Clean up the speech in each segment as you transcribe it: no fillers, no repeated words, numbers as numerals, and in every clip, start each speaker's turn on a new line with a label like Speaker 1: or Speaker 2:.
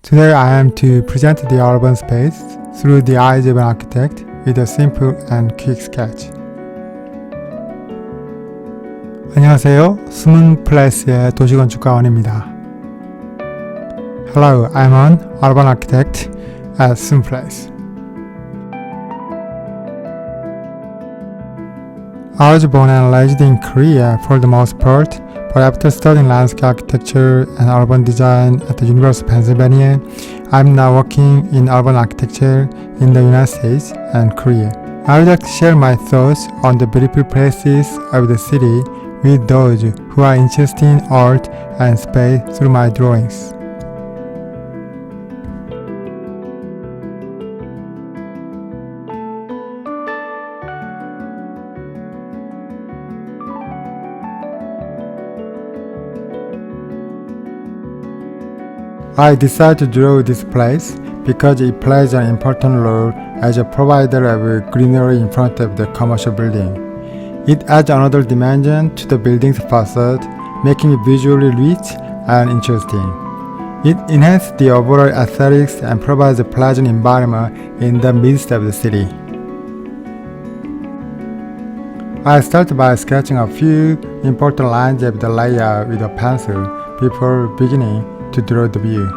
Speaker 1: Today I am to present the urban space through the eyes of an architect with a simple and quick sketch. 안녕하세요. 숨은 플레이스의 도시건축가원입니다. Hello, I'm an urban architect at Sun Place. I was born and raised in Korea for the most part, but after studying landscape architecture and urban design at the University of Pennsylvania, I'm now working in urban architecture in the United States and Korea. I would like to share my thoughts on the beautiful places of the city with those who are interested in art and space through my drawings. I decided to draw this place because it plays an important role as a provider of greenery in front of the commercial building. It adds another dimension to the building's facade, making it visually rich and interesting. It enhances the overall aesthetics and provides a pleasant environment in the midst of the city. I started by sketching a few important lines of the layout with a pencil before beginning to draw the view.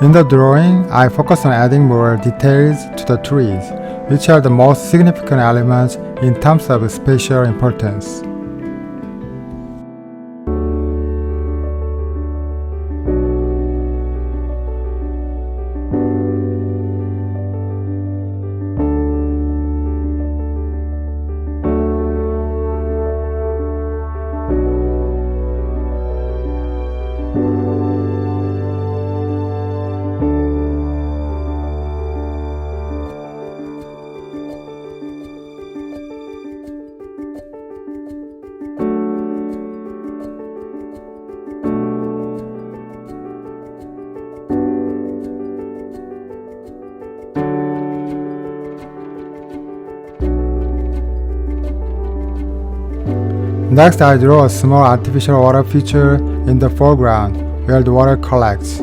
Speaker 1: In the drawing, I focus on adding more details to the trees, which are the most significant elements in terms of spatial importance. Next, I draw a small artificial water feature in the foreground where the water collects.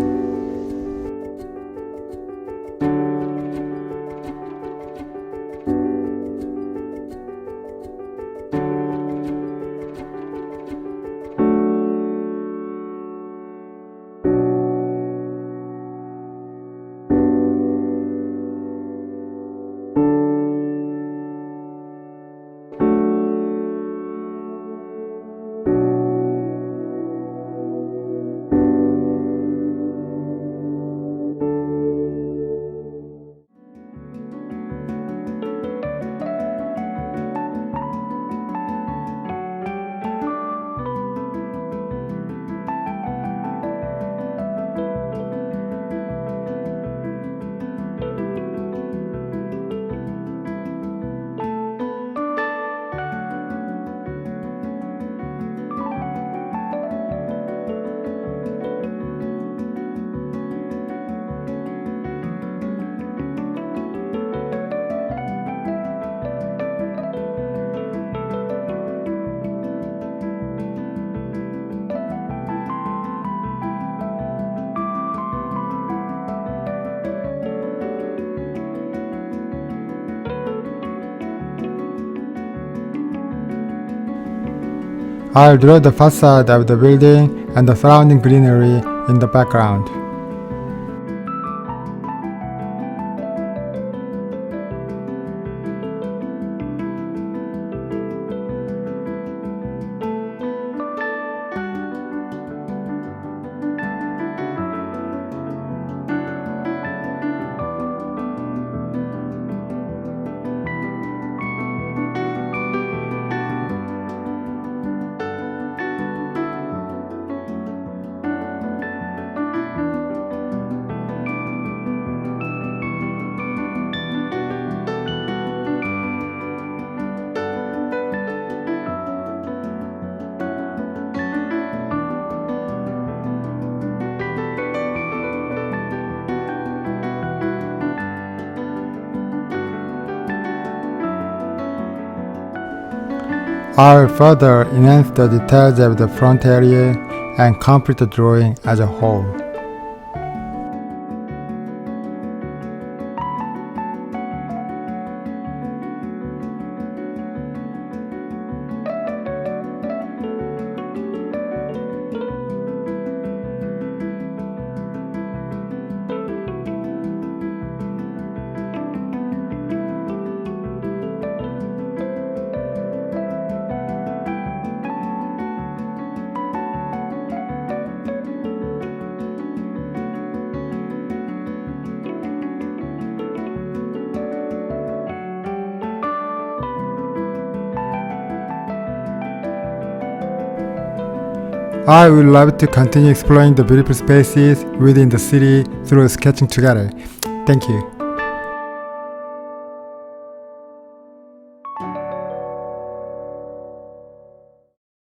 Speaker 1: I'll draw the facade of the building and the surrounding greenery in the background. I'll further enhance the details of the front area and complete the drawing as a whole. I would love to continue exploring the beautiful spaces within the city through sketching together. Thank you.